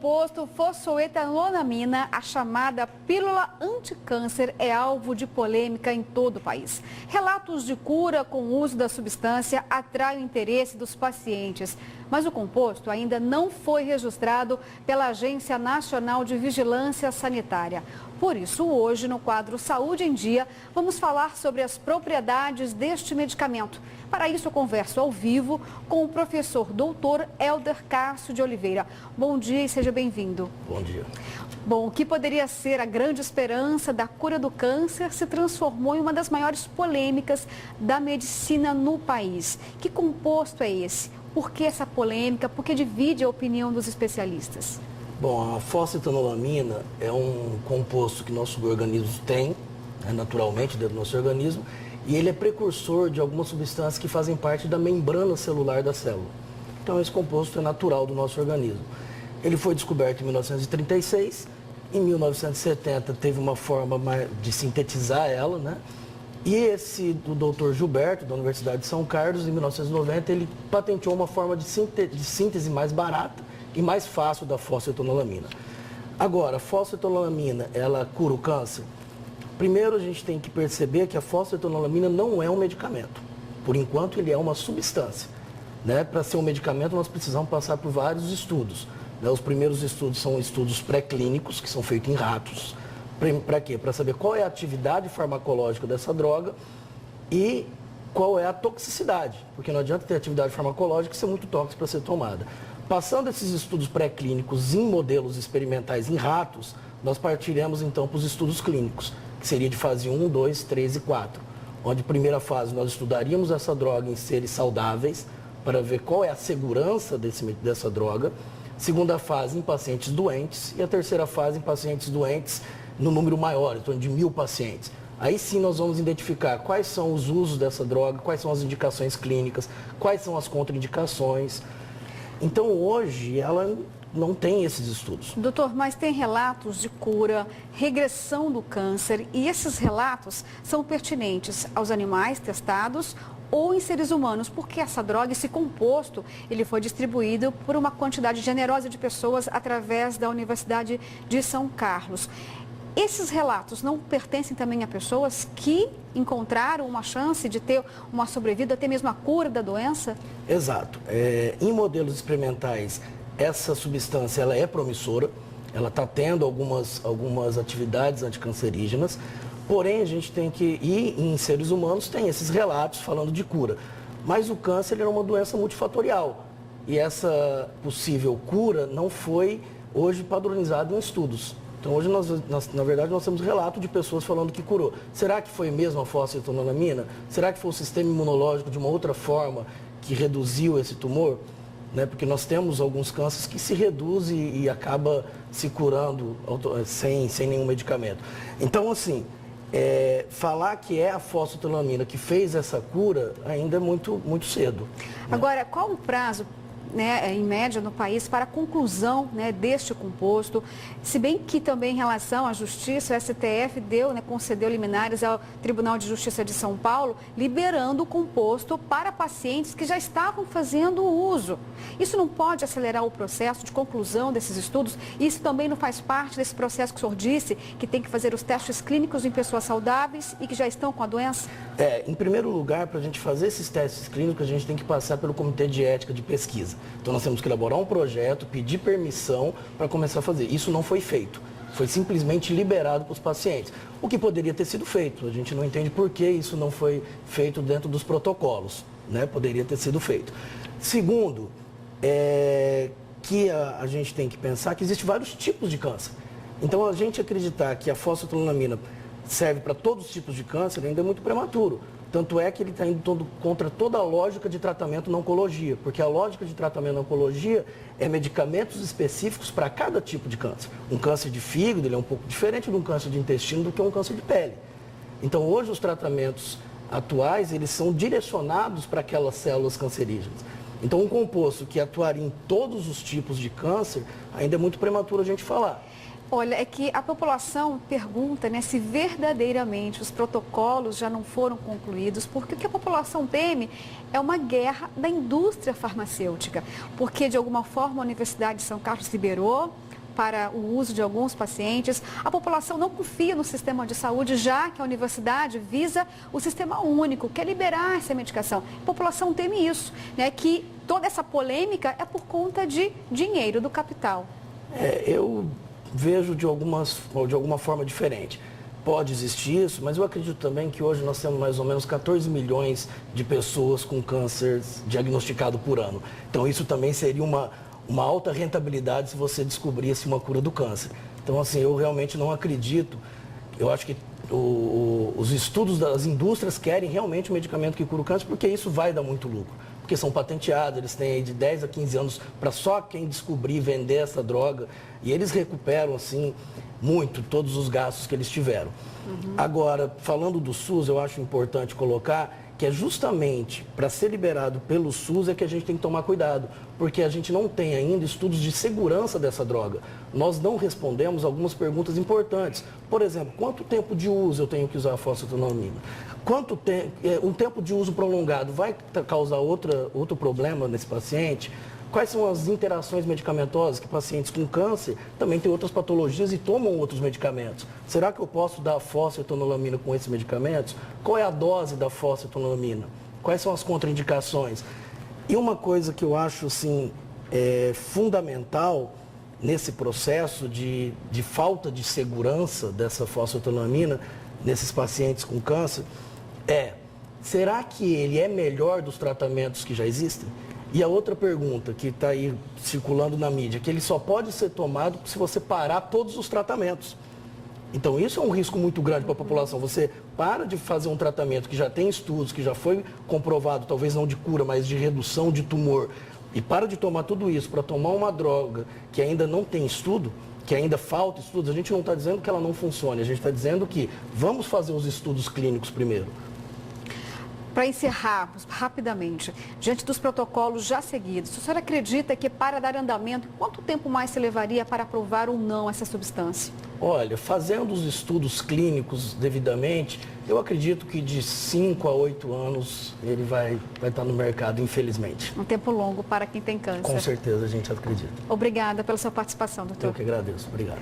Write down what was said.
composto fosfoetanonamina, a chamada pílula anticâncer, é alvo de polêmica em todo o país. Relatos de cura com o uso da substância atraem o interesse dos pacientes, mas o composto ainda não foi registrado pela Agência Nacional de Vigilância Sanitária. Por isso, hoje, no quadro Saúde em Dia, vamos falar sobre as propriedades deste medicamento. Para isso, eu converso ao vivo com o professor doutor Helder Cássio de Oliveira. Bom dia e seja bem-vindo. Bom dia. Bom, o que poderia ser a grande esperança da cura do câncer se transformou em uma das maiores polêmicas da medicina no país. Que composto é esse? Por que essa polêmica? Por que divide a opinião dos especialistas? Bom, a fosfetanolamina é um composto que nosso organismo tem, naturalmente, dentro do nosso organismo, e ele é precursor de algumas substâncias que fazem parte da membrana celular da célula. Então, esse composto é natural do nosso organismo. Ele foi descoberto em 1936, em 1970 teve uma forma de sintetizar ela, né? E esse do Dr. Gilberto, da Universidade de São Carlos, em 1990, ele patenteou uma forma de síntese mais barata e mais fácil da fosfetanolamina. Agora, a fosfetanolamina, ela cura o câncer? Primeiro, a gente tem que perceber que a fosfetanolamina não é um medicamento. Por enquanto, ele é uma substância. Né? Para ser um medicamento, nós precisamos passar por vários estudos. Né? Os primeiros estudos são estudos pré-clínicos, que são feitos em ratos. Para quê? Para saber qual é a atividade farmacológica dessa droga e qual é a toxicidade. Porque não adianta ter atividade farmacológica e ser muito tóxico para ser tomada. Passando esses estudos pré-clínicos em modelos experimentais em ratos, nós partiremos então para os estudos clínicos, que seria de fase 1, 2, 3 e 4. Onde, primeira fase, nós estudaríamos essa droga em seres saudáveis, para ver qual é a segurança dessa droga. Segunda fase, em pacientes doentes. E a terceira fase, em pacientes doentes no número maior, em torno de 1.000 pacientes. Aí sim nós vamos identificar quais são os usos dessa droga, quais são as indicações clínicas, quais são as contraindicações. Então, hoje, ela não tem esses estudos. Doutor, mas tem relatos de cura, regressão do câncer, e esses relatos são pertinentes aos animais testados ou em seres humanos, porque essa droga, esse composto, ele foi distribuído por uma quantidade generosa de pessoas através da Universidade de São Carlos. Esses relatos não pertencem também a pessoas que encontraram uma chance de ter uma sobrevida, até mesmo a cura da doença? Exato. Em modelos experimentais, essa substância ela é promissora, ela está tendo algumas atividades anticancerígenas, porém a gente tem que ir em seres humanos, tem esses relatos falando de cura. Mas o câncer é uma doença multifatorial e essa possível cura não foi hoje padronizada em estudos. Então, hoje, na verdade, nós temos relato de pessoas falando que curou. Será que foi mesmo a fosfetanolamina? Será que foi o sistema imunológico de uma outra forma que reduziu esse tumor? Né? Porque nós temos alguns cânceres que se reduzem e acaba se curando sem nenhum medicamento. Então, assim, falar que é a fosfetanolamina que fez essa cura ainda é muito, muito cedo. Né? Agora, qual o prazo, né, em média no país, para a conclusão, né, deste composto, se bem que também em relação à Justiça, o STF deu, né, concedeu liminares ao Tribunal de Justiça de São Paulo, liberando o composto para pacientes que já estavam fazendo uso. Isso não pode acelerar o processo de conclusão desses estudos? Isso também não faz parte desse processo que o senhor disse, que tem que fazer os testes clínicos em pessoas saudáveis e que já estão com a doença? Em primeiro lugar, para a gente fazer esses testes clínicos, a gente tem que passar pelo Comitê de Ética de Pesquisa. Então, nós temos que elaborar um projeto, pedir permissão para começar a fazer. Isso não foi feito. Foi simplesmente liberado para os pacientes. O que poderia ter sido feito. A gente não entende por que isso não foi feito dentro dos protocolos. Né? Poderia ter sido feito. Segundo, que a gente tem que pensar que existem vários tipos de câncer. Então, a gente acreditar que a fosfetanolamina serve para todos os tipos de câncer ainda é muito prematuro. Tanto é que ele está indo contra toda a lógica de tratamento na oncologia, porque a lógica de tratamento na oncologia é medicamentos específicos para cada tipo de câncer. Um câncer de fígado ele é um pouco diferente de um câncer de intestino do que um câncer de pele. Então, hoje, os tratamentos atuais, eles são direcionados para aquelas células cancerígenas. Então, um composto que atuaria em todos os tipos de câncer, ainda é muito prematuro a gente falar. Olha, é que a população pergunta, né, se verdadeiramente os protocolos já não foram concluídos, porque o que a população teme é uma guerra da indústria farmacêutica, porque de alguma forma a Universidade de São Carlos liberou, para o uso de alguns pacientes. A população não confia no sistema de saúde, já que a universidade visa o sistema único, que é liberar essa medicação. A população teme isso, né? Que toda essa polêmica é por conta de dinheiro, do capital. Eu vejo de alguma forma diferente. Pode existir isso, mas eu acredito também que hoje nós temos mais ou menos 14 milhões de pessoas com câncer diagnosticado por ano. Então isso também seria uma alta rentabilidade se você descobrisse uma cura do câncer. Então assim, eu realmente não acredito, eu acho que os estudos das indústrias querem realmente um medicamento que cura o câncer, porque isso vai dar muito lucro. Porque são patenteados, eles têm aí de 10 a 15 anos para só quem descobrir vender essa droga. E eles recuperam, assim, muito todos os gastos que eles tiveram. Agora, falando do SUS, eu acho importante colocar que é justamente para ser liberado pelo SUS é que a gente tem que tomar cuidado, porque a gente não tem ainda estudos de segurança dessa droga. Nós não respondemos algumas perguntas importantes. Por exemplo, quanto tempo de uso eu tenho que usar a fosfetanolamina? Um tempo de uso prolongado vai causar outro problema nesse paciente? Quais são as interações medicamentosas que pacientes com câncer também têm outras patologias e tomam outros medicamentos? Será que eu posso dar fosfetanolamina com esses medicamentos? Qual é a dose da fosfetanolamina? Quais são as contraindicações? E uma coisa que eu acho assim, fundamental nesse processo de falta de segurança dessa fosfetanolamina nesses pacientes com câncer será que ele é melhor dos tratamentos que já existem? E a outra pergunta que está aí circulando na mídia, que ele só pode ser tomado se você parar todos os tratamentos. Então isso é um risco muito grande para a população. Você para de fazer um tratamento que já tem estudos, que já foi comprovado, talvez não de cura, mas de redução de tumor, e para de tomar tudo isso para tomar uma droga que ainda não tem estudo, que ainda falta estudos, a gente não está dizendo que ela não funcione, a gente está dizendo que vamos fazer os estudos clínicos primeiro. Para encerrarmos rapidamente, diante dos protocolos já seguidos, a senhora acredita que para dar andamento, quanto tempo mais se levaria para aprovar ou não essa substância? Olha, fazendo os estudos clínicos devidamente, eu acredito que de 5 a 8 anos ele vai estar no mercado, infelizmente. Um tempo longo para quem tem câncer. Com certeza, a gente acredita. Obrigada pela sua participação, doutor. Eu que agradeço. Obrigado.